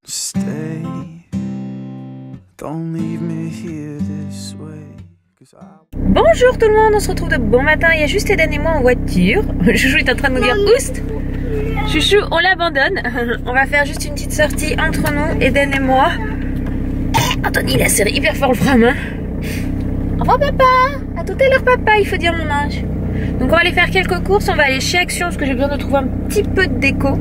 Stay. Don't leave me here this way. Bonjour tout le monde, on se retrouve de bon matin. Il y a juste Eden et moi en voiture. Chouchou est en train de nous dire oust. Chouchou, on l'abandonne. On va faire juste une petite sortie entre nous, Eden et moi. Anthony, il a serré hyper fort le frein à main. Au revoir papa. À tout à l'heure papa, il faut dire mon âge. Donc on va aller faire quelques courses. On va aller chez Action parce que j'ai besoin de trouver un petit peu de déco.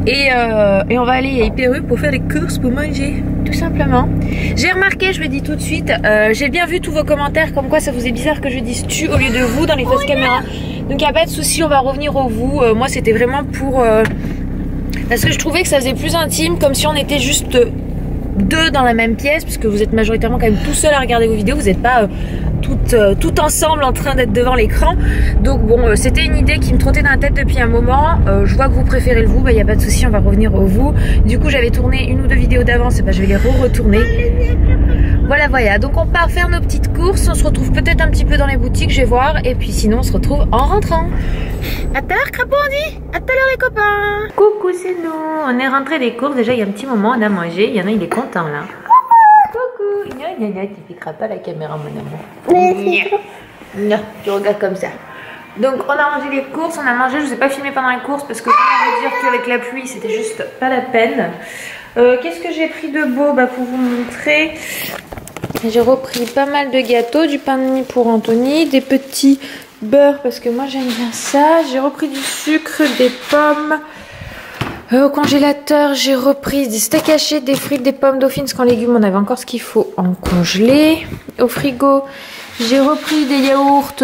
Et on va aller à Hyper U pour faire des courses pour manger, tout simplement. J'ai remarqué, je le dis tout de suite, j'ai bien vu tous vos commentaires comme quoi ça vous est bizarre que je dise tu au lieu de vous dans les fausses caméras. Donc il n'y a pas de souci, on va revenir au vous. Moi c'était vraiment pour... parce que je trouvais que ça faisait plus intime, comme si on était juste deux dans la même pièce, parce que vous êtes majoritairement quand même tout seul à regarder vos vidéos, vous n'êtes pas tout ensemble en train d'être devant l'écran. Donc bon, c'était une idée qui me trottait dans la tête depuis un moment. Je vois que vous préférez le vous, bah y a pas de souci, on va revenir au vous. Du coup j'avais tourné une ou deux vidéos d'avance, et bah je vais les retourner. Voilà, donc on part faire nos petites courses, on se retrouve peut-être un petit peu dans les boutiques, je vais voir, et puis sinon on se retrouve en rentrant. À tout à l'heure crapaud on dit. À tout à l'heure les copains. Coucou, c'est nous, on est rentré des courses, déjà il y a un petit moment, on a mangé, il y en a il est content là. Coucou, gna, tu piqueras pas la caméra mon amour. Non, tu regardes comme ça. Donc on a mangé les courses, on a mangé, je vous ai pas filmé pendant les courses parce que je veux dire qu'avec la pluie c'était juste pas la peine. Qu'est-ce que j'ai pris de beau pour vous montrer? J'ai repris pas mal de gâteaux, du pain de mie pour Anthony, des petits beurres parce que moi j'aime bien ça. J'ai repris du sucre, des pommes. Au congélateur, j'ai repris des steaks hachés, des frites, des pommes dauphines, parce qu'en légumes on avait encore ce qu'il faut en congelé. Au frigo, j'ai repris des yaourts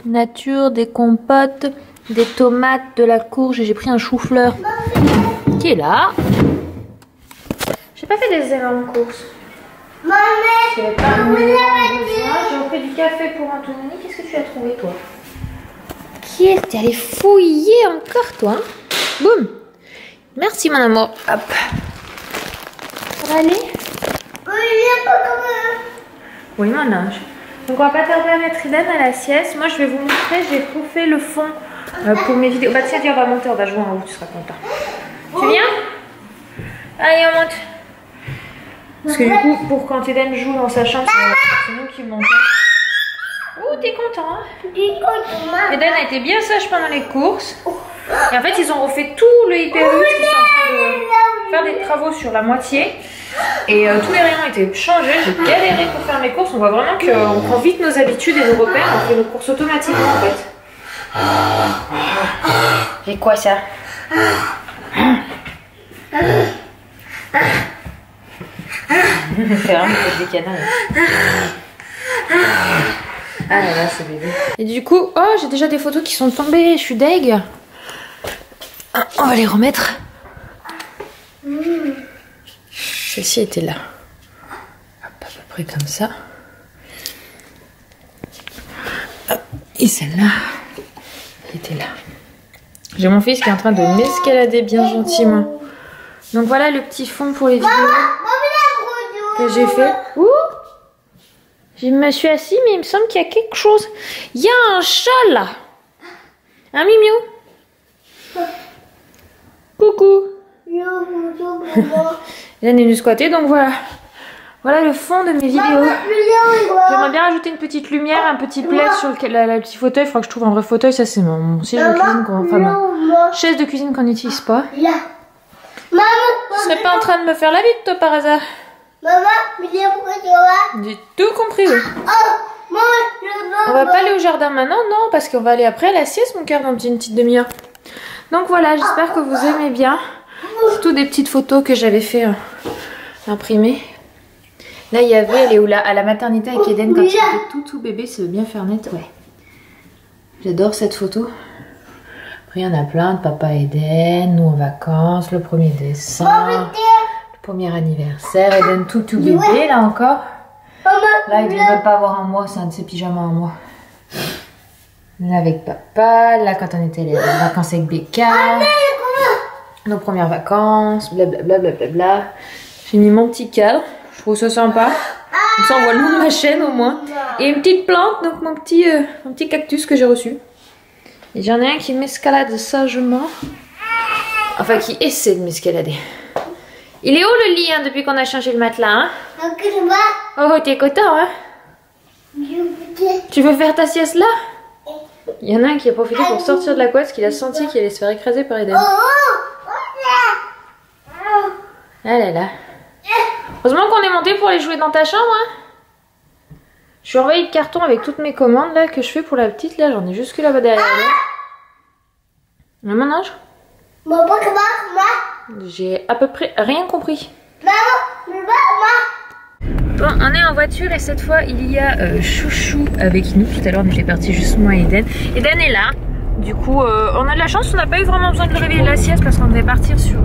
nature, des compotes, des tomates, de la courge et j'ai pris un chou-fleur qui est là. J'ai pas fait des énormes courses. J'ai repris du café pour Anthony. Qu'est-ce que tu as trouvé toi? Qui est-ce que tu allé fouiller encore toi? Boum. Merci mon amour. Hop. Ça va aller? Oui mon ange. Donc on va pas tarder à mettre Eden à la sieste. Moi je vais vous montrer, j'ai trouvé le fond pour mes vidéos. Bah tiens, on va monter, on va jouer en haut, tu seras content. Tu viens? Allez on monte. Parce que du coup, pour quand Eden joue dans sa chambre, c'est nous qui montons. Oh, t'es content hein? Eden a été bien sage pendant les courses. Et en fait, ils ont refait tout le Hyper U, parce qu'ils sont en train de faire des travaux sur la moitié. Et tous les rayons étaient changés. J'ai galéré pour faire mes courses. On voit vraiment qu'on prend vite nos habitudes et nos repères. On fait nos courses automatiquement en fait. Et quoi ça? C'est vraiment des canards. Ah là là, c'est bébé. Et du coup, oh, j'ai déjà des photos qui sont tombées. Je suis deg. On va les remettre. Celle-ci était là. Hop, à peu près comme ça. Hop. Et celle-là était là. J'ai mon fils qui est en train de m'escalader bien gentiment. Donc voilà le petit fond pour les vidéos que j'ai fait. Ouh, je me suis assise mais il me semble qu'il y a quelque chose. Il y a un chat là. Un mimiou. Coucou. Il est venu squatter donc voilà. Voilà le fond de mes vidéos. J'aimerais bien rajouter une petite lumière, un petit plaid sur le petit fauteuil. Il faudra que je trouve un vrai fauteuil. Ça c'est mon siège de cuisine, enfin ma chaise de cuisine qu'on n'utilise pas. Tu serais pas en train de me faire la bite toi par hasard? J'ai tout compris oui. On va pas aller au jardin maintenant, non, parce qu'on va aller après à la sieste mon cœur dans une petite demi-heure. Donc voilà, j'espère que vous aimez bien. C'est tout des petites photos que j'avais fait imprimer. Là il y avait, elle est où là? À la maternité avec Eden quand il était tout bébé, ça veut bien faire net, ouais. J'adore cette photo. Après il y en a plein de papa Eden, nous en vacances, le 1er décembre, le 1er anniversaire, Eden tout bébé là encore. Là il devait même pas avoir un mois, c'est un de ses pyjamas en mois. Là avec papa, là quand on était allé en vacances avec Becca, nos premières vacances, blablabla. Bla. J'ai mis mon petit cadre, je trouve ça sympa. Comme ça on voit le long de ma chaîne au moins. Et une petite plante, donc mon petit cactus que j'ai reçu. Et j'en ai un qui m'escalade sagement. Enfin qui essaie de m'escalader. Il est où le lit hein, depuis qu'on a changé le matelas hein? Oh, t'es content hein? Tu veux faire ta sieste là? Il y en a un qui a profité pour sortir de la couette parce qu'il a senti qu'il allait se faire écraser par Eden. Ah là là. Heureusement qu'on est monté pour aller jouer dans ta chambre hein? Je suis envahie de carton avec toutes mes commandes là que je fais pour la petite là, j'en ai jusque là-bas derrière elle. Mon ange? J'ai à peu près rien compris. Bon, on est en voiture et cette fois il y a Chouchou avec nous. Tout à l'heure on était partis juste moi et Eden. Eden est là. Du coup on a de la chance, on n'a pas eu vraiment besoin de le réveiller de la sieste parce qu'on devait partir sur...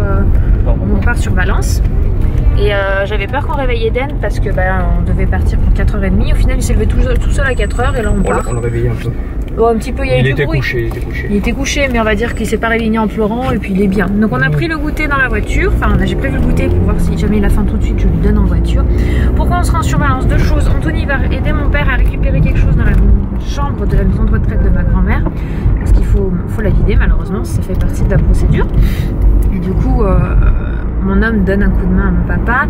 on part sur Valence. Et j'avais peur qu'on réveille Eden parce que on devait partir pour 4h30. Au final il s'est levé tout seul à 4h et là on part. On le réveillait un peu. Oh, un petit peu, il y a eu du bruit. Il était couché, mais on va dire qu'il s'est pas réveillé en pleurant et puis il est bien. Donc on a pris le goûter dans la voiture. Enfin, j'ai prévu le goûter pour voir si jamais il a faim tout de suite, je lui donne en voiture. Pourquoi on se rend sur Valence? Deux choses. Anthony va aider mon père à récupérer quelque chose dans la chambre de la maison de retraite de ma grand-mère. Parce qu'il faut la vider, malheureusement, ça fait partie de la procédure. Et du coup, mon homme donne un coup de main à mon papa.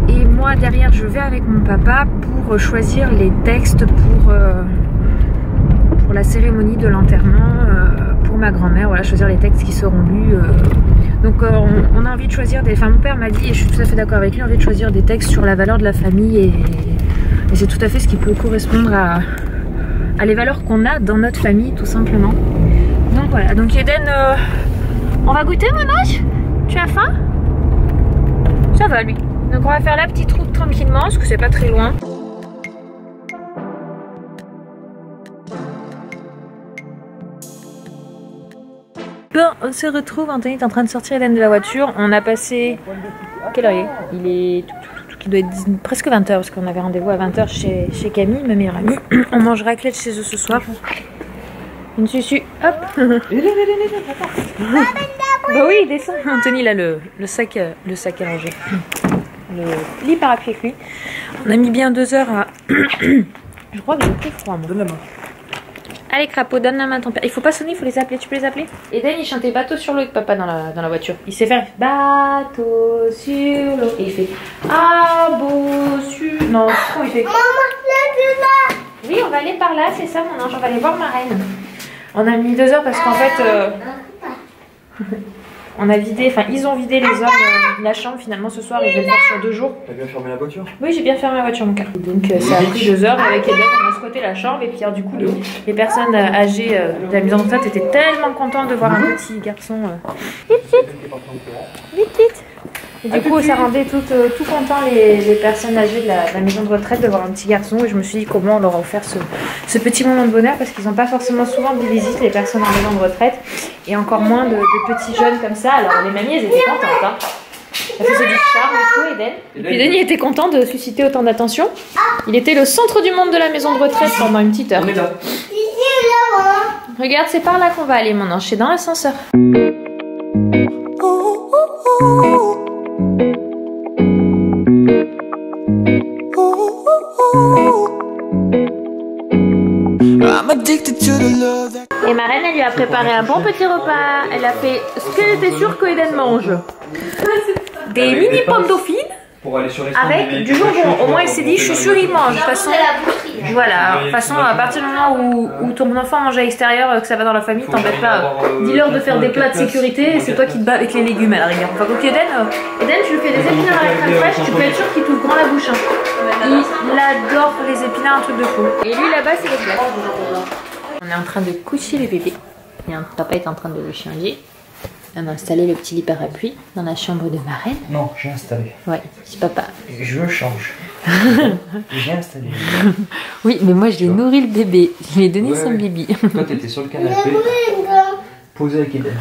Et moi, derrière, je vais avec mon papa pour choisir les textes pour la cérémonie de l'enterrement pour ma grand-mère, voilà, choisir les textes qui seront lus. Donc on a envie de choisir des... Enfin mon père m'a dit, et je suis tout à fait d'accord avec lui, envie de choisir des textes sur la valeur de la famille et c'est tout à fait ce qui peut correspondre à les valeurs qu'on a dans notre famille tout simplement. Donc voilà, donc Eden, on va goûter mon ange? Tu as faim? Ça va lui. Donc on va faire la petite route tranquillement parce que c'est pas très loin. Bon, on se retrouve, Anthony est en train de sortir Eden de la voiture. On a passé... Quelle heure il est il doit être presque 20h parce qu'on avait rendez-vous à 20h chez Camille, ma meilleure amie. On mange raclette chez eux ce soir. Une susu, hop. Bah oui, il descend. Anthony il a le sac à langer. Le lit parapluie avec lui. On a mis bien 2 heures à... Je crois que j'ai plus froid moi. Donne la main. Allez crapaud, donne la main à ton père. Il faut pas sonner, il faut les appeler. Tu peux les appeler? Eden il chantait bateau sur l'eau avec papa dans la voiture. Il sait faire bateau sur l'eau. Et il fait abo sur... Non, comment il fait? Maman, là. Oui, on va aller par là, c'est ça mon ange. On va aller voir ma reine. On a mis 2 heures parce qu'en fait... on a vidé, enfin ils ont vidé les hommes la chambre finalement ce soir, ils devaient le faire sur 2 jours. T'as bien fermé la voiture? Oui, j'ai bien fermé la voiture mon cœur. Donc ça a pris 2 heures avec Eden, on a squatté la chambre et puis du coup les personnes âgées de la maison de retraite étaient tellement contentes de voir un petit garçon. Vite. Et du coup ça rendait tout content les personnes âgées de la maison de retraite de voir un petit garçon et je me suis dit comment on leur a offert ce petit moment de bonheur parce qu'ils n'ont pas forcément souvent des visites les personnes en maison de retraite et encore moins de petits jeunes comme ça. Alors les mamies elles étaient contentes hein. Ça faisait du charme et tout Eden. Et puis Eden il était content de susciter autant d'attention. Il était le centre du monde de la maison de retraite pendant une petite heure. Regarde c'est par là qu'on va aller mon ange, c'est dans l'ascenseur. Et ma reine elle lui a préparé un bon petit repas. Elle a fait ce qu'elle était sûre que Eden mange. Des mini pommes dauphines avec du jambon. Au moins il s'est dit je suis sûre il mange. De toute façon, voilà, de toute façon à partir du moment où ton enfant mange à l'extérieur, que ça va dans la famille, t'embête pas. Dis-leur de faire des plats de sécurité et c'est toi qui te bats avec les légumes à la rigueur. Enfin donc Eden je lui fais des épinards à la crème fraîche, tu peux être sûr qu'il t'ouvre grand la bouche. Il adore les épinards, un truc de fou. Et lui là-bas c'est les plats. On est en train de coucher le bébé. Papa est en train de le changer. On a installé le petit lit parapluie dans la chambre de ma reine. Non, j'ai installé. Ouais, c'est papa. Je change. J'ai installé. Oui, mais moi je l'ai nourri le bébé. Je lui ai donné son bibi. Toi t'étais sur le canapé, posé avec Eden.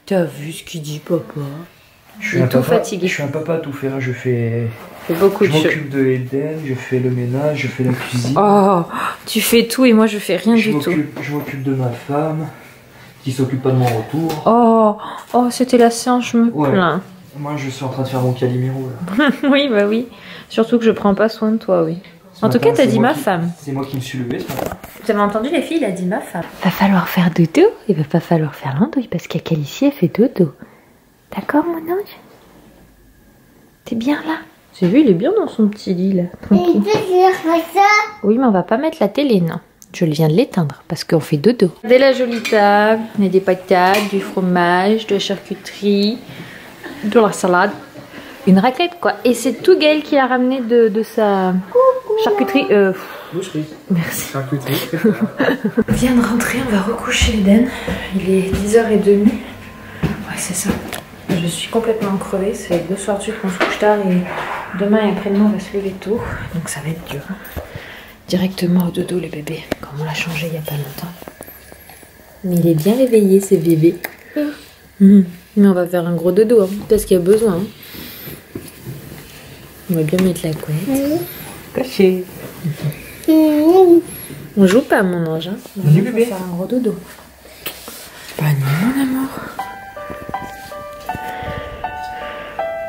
T'as vu ce qu'il dit papa? Je suis tout fatigué. Je suis un papa à tout faire. Je fais beaucoup de choses. Je m'occupe de Eden, je fais le ménage, je fais la cuisine. Oh, tu fais tout et moi je fais rien du tout. Je m'occupe de ma femme, qui s'occupe pas de mon retour. Oh, c'était la séance, je me plains. Moi je suis en train de faire mon Calimero là. Oui, bah oui. Surtout que je prends pas soin de toi, oui. En tout cas, t'as dit ma femme. C'est moi qui me suis levé ce matin. Vous avez entendu les filles, il a dit ma femme. Va falloir faire dodo, il va pas falloir faire l'andouille parce qu'Alicia elle fait dodo. D'accord mon ange? T'es bien là? J'ai vu, il est bien dans son petit lit là. Tranquille. Oui, mais on va pas mettre la télé, non. Je viens de l'éteindre parce qu'on fait dodo. Regardez la jolie table. On a des patates, du fromage, de la charcuterie, de la salade. Une raclette quoi. Et c'est tout Gaël qui a ramené de sa charcuterie. Boucherie. Merci. Charcuterie. On vient de rentrer, on va recoucher Eden. Il est 10h30. Ouais, c'est ça. Je suis complètement crevée. C'est 2 soirs de suite qu'on se couche tard et demain et après-demain on va se lever tôt. Donc ça va être dur. Directement au dodo le bébé. Comme on l'a changé il n'y a pas longtemps. Mais il est bien réveillé ce bébé. Mais on va faire un gros dodo hein, parce qu'il y a besoin. Hein. On va bien mettre la couette. Caché. On joue pas mon ange. Hein. On va faire un gros dodo. Bonne nuit mon amour.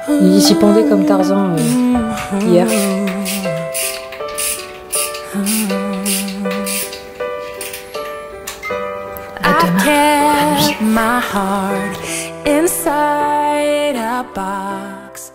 Il s'y pendait comme Tarzan hier. My heart inside a box.